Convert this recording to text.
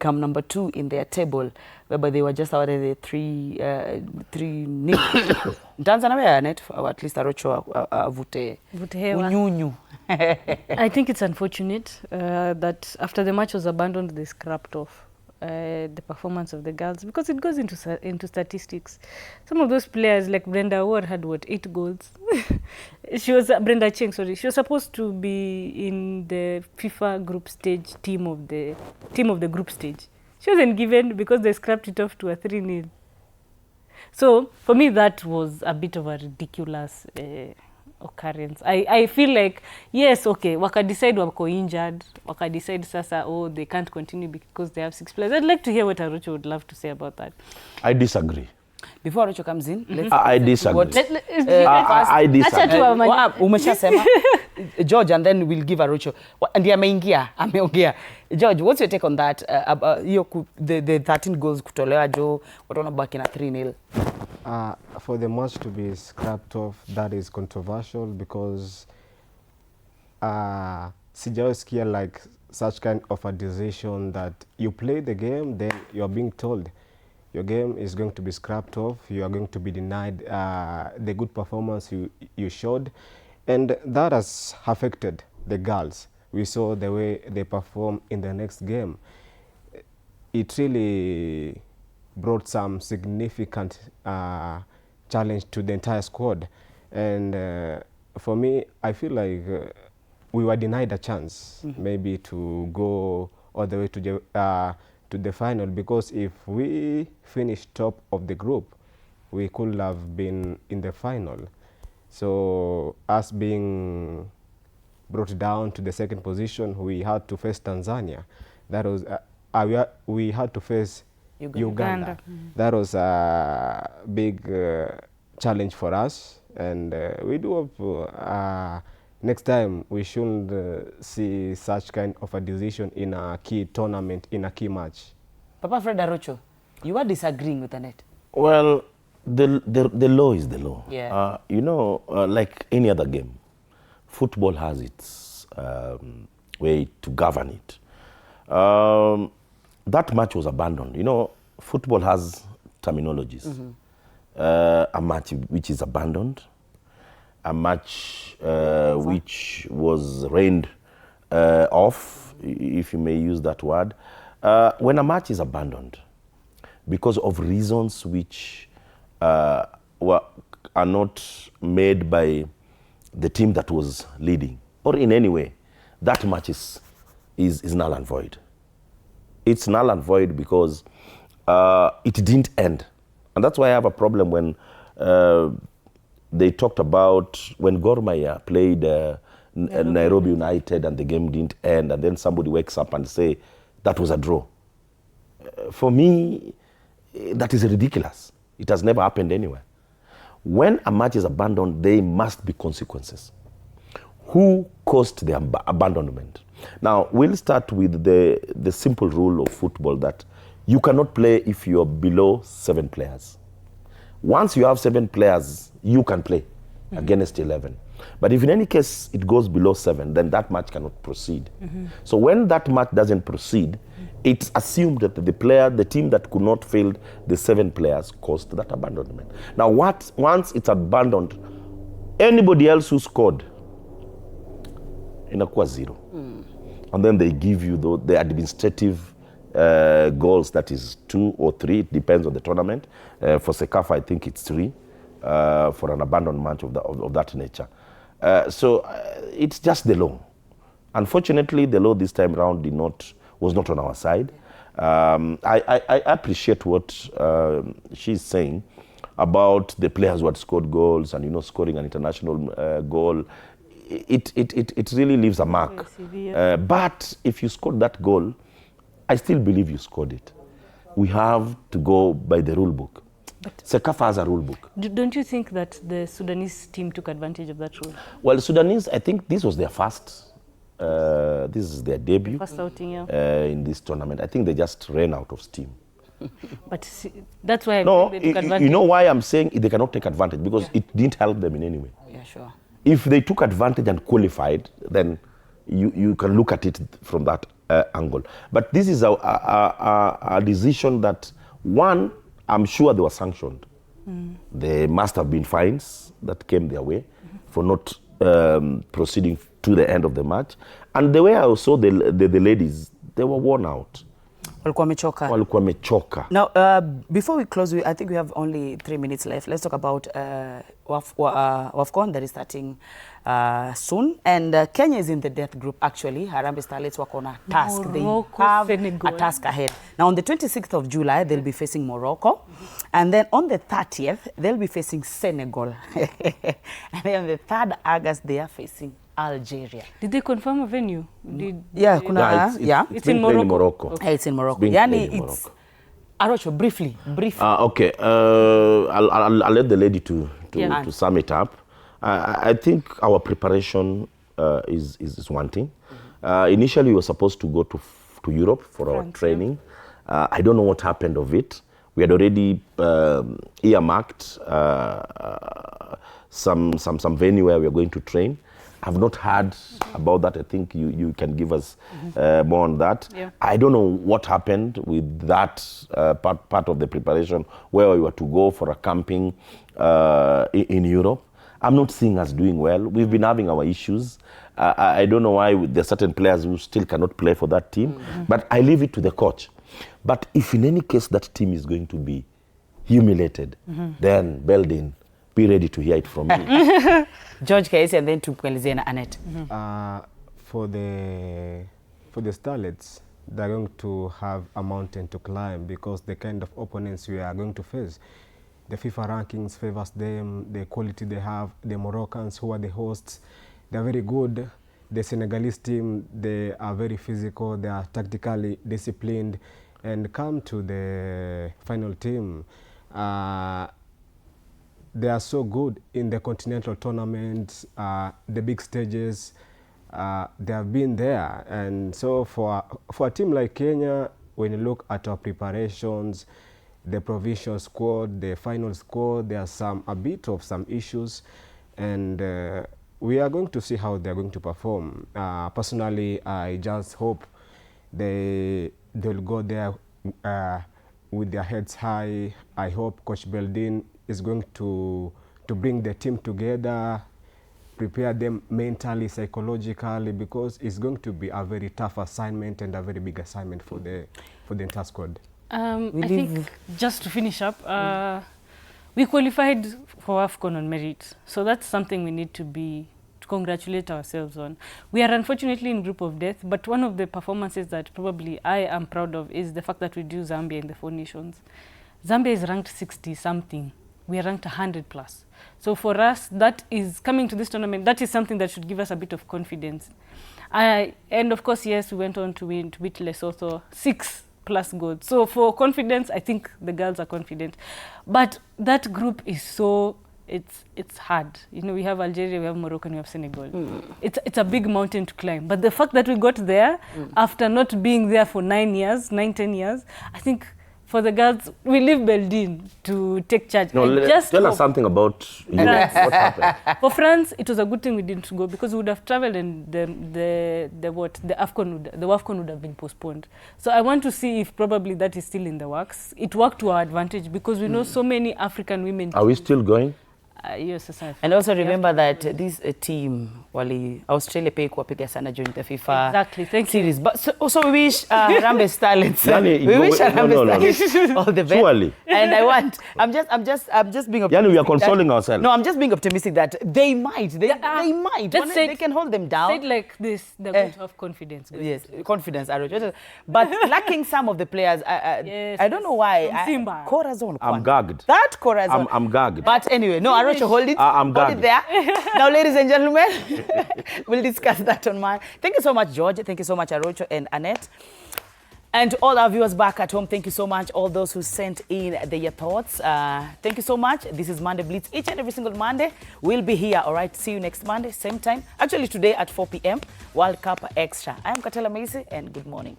come number 2 in their table, whereby they were just awarded the 3-0. Nitaanza na wewe Annette, at least Arocho avute unyunyu. I think it's unfortunate that after the match was abandoned, they scrapped off the performance of the girls, because it goes into statistics. Some of those players, like Brenda Ward, had 8 goals. She was Brenda Cheng, sorry. She was supposed to be in the FIFA group stage team of the group stage. She wasn't given because they scrapped it off to a 3-0. So for me, that was a bit of a ridiculous occurrence. I feel like, yes, okay, waka decide wako injured, waka decide sasa, oh, they can't continue because they have 6 players. I'd like to hear what Arocho would love to say about that. I disagree. Before Arocho comes in, I disagree. I disagree. Umeshasema George, and then we'll give Arocho. Ndiye ameongea. George, what's your take on that? The 13 goals kutolewa jo, wataona baki na 3-0. For the match to be scrapped off, that is controversial because sijawahi like such kind of a decision that you play the game, then you are being told your game is going to be scrapped off, you are going to be denied the good performance you showed, and that has affected the girls. We saw the way they perform in the next game. It really brought some significant challenge to the entire squad, and for me, I feel like we were denied a chance maybe to go all the way to the final, because if we finished top of the group, we could have been in the final. So us being brought down to the second position, we had to face Tanzania. That was we had to face Uganda. That was a big challenge for us, and we do hope next time we shouldn't see such kind of a decision in a key tournament, in a key match. Papa Fred Arocho, you are disagreeing with Annette. Well, the law is the law. Yeah. You know, like any other game, football has its way to govern it. That match was abandoned. You know, football has terminologies. A match which is abandoned, a match which was rained off, if you may use that word. When a match is abandoned because of reasons which are not made by the team that was leading, or in any way, that match is null and void. It's null and void because it didn't end. And that's why I have a problem when they talked about when Gor Mahia played Nairobi United and the game didn't end, and then somebody wakes up and say that was a draw. For me, that is ridiculous. It has never happened anywhere. When a match is abandoned, there must be consequences. Who caused the abandonment? Now, we'll start with the simple rule of football that you cannot play if you're below 7 players. Once you have 7 players, you can play against 11. But if in any case it goes below 7, then that match cannot proceed. So when that match doesn't proceed, it's assumed that the team that could not field the 7 players caused that abandonment. Now, once it's abandoned, anybody else who scored, inakuwa 0. And then they give you the administrative goals, that is 2 or 3, it depends on the tournament. For CECAFA, I think it's 3 for an abandoned match of that nature. So it's just the law. Unfortunately, the law this time around was not on our side. I appreciate what she's saying about the players who had scored goals and, you know, scoring an international goal. It really leaves a mark. But if you scored that goal, I still believe you scored it. We have to go by the rule book. But CECAFA has a rule book. Don't you think that the Sudanese team took advantage of that rule? Well, the Sudanese, I think this was their first. This is their debut. First outing, in this tournament. I think they just ran out of steam. But see, that's why no, they took advantage. You know why I'm saying they cannot take advantage? Because it didn't help them in any way. Yeah, sure. If they took advantage and qualified, then you can look at it from that angle. But this is a decision that, one, I'm sure they were sanctioned. There must have been fines that came their way for not proceeding to the end of the match. And the way I saw the ladies, they were worn out. Walikuwa wamechoka. Now, before we close, I think we have only 3 minutes left. Let's talk about WAFCON that is starting soon. And Kenya is in the death group, actually. Harambee Starlets wako on a task. Morocco, they have Senegal. a task ahead. Now, on the 26th of July, they'll be facing Morocco. And then on the 30th, they'll be facing Senegal. And then on the 3rd August, they are facing Algeria. Did they confirm a venue? It's in Morocco. Okay. It's in Morocco. It's Arocho, briefly. Okay, I'll let the lady to sum it up. I think our preparation is one thing. Initially, we were supposed to go to Europe for our training. I don't know what happened of it. We had already earmarked some venue where we are going to train. I've not heard about that. I think you can give us more on that. Yeah. I don't know what happened with that part of the preparation where we were to go for a camping in Europe. I'm not seeing us doing well. We've been having our issues. I don't know why there are certain players who still cannot play for that team, but I leave it to the coach. But if in any case that team is going to be humiliated, then Beldin, be ready to hear it from me. George Kaisi, and then to Kwelizena Annette. For the Starlets, they're going to have a mountain to climb because the kind of opponents we are going to face, the FIFA rankings favors them, the quality they have, the Moroccans who are the hosts, they're very good. The Senegalese team, they are very physical, they are tactically disciplined, and come to the final team. They are so good in the continental tournaments, the big stages. They have been there, and so for a team like Kenya, when you look at our preparations, the provincial squad, the final squad, there are a bit of some issues, and we are going to see how they are going to perform. Personally, I just hope they'll go there with their heads high. I hope Coach Beldin is going to bring the team together, prepare them mentally, psychologically, because it's going to be a very tough assignment and a very big assignment for the entire squad. I think just to finish up, we qualified for AFCON on merit, so that's something we need to congratulate ourselves on. We are unfortunately in group of death, but one of the performances that probably I am proud of is the fact that we drew Zambia in the 4 nations. Zambia is ranked 60 something. We are ranked 100 plus. So for us, that is coming to this tournament, that is something that should give us a bit of confidence. And of course, yes, we went on to beat Lesotho 6+ goals. So for confidence, I think the girls are confident. But that group is so, it's hard. You know, we have Algeria, we have Morocco, and we have Senegal. It's a big mountain to climb. But the fact that we got there after not being there for 9, 10 years, I think for the girls, we leave Beldin to take charge. No, tell us something about what happened. For France, it was a good thing we didn't go because we would have traveled and the WAFCON would have been postponed. So I want to see if probably that is still in the works. It worked to our advantage because we know so many African women. Are we still going? Yes, and also remember that this team, Australia pay kuwapiga sana during the FIFA series. But so we wish Harambee Starlets. We wish Harambee Starlets all the best. Surely. And I'm just being optimistic. Yani, we are consoling ourselves. No, I'm just being optimistic that they might. They might. They can hold them down. Said like this, they're going to have confidence. Yes, confidence. But lacking some of the players, I don't know why. Corazon. I'm gagged. That Corazon. I'm gagged. But anyway, no, Arocho, hold it. I'm hold it there. Now, ladies and gentlemen, we'll discuss that on mine. Thank you so much, George. Thank you so much, Arocho and Annette. And to all our viewers back at home, thank you so much. All those who sent in their thoughts, thank you so much. This is Monday Blitz. Each and every single Monday, we'll be here. All right, see you next Monday, same time. Actually, today at 4 p.m., World Cup Extra. I am Katela Macy, and good morning.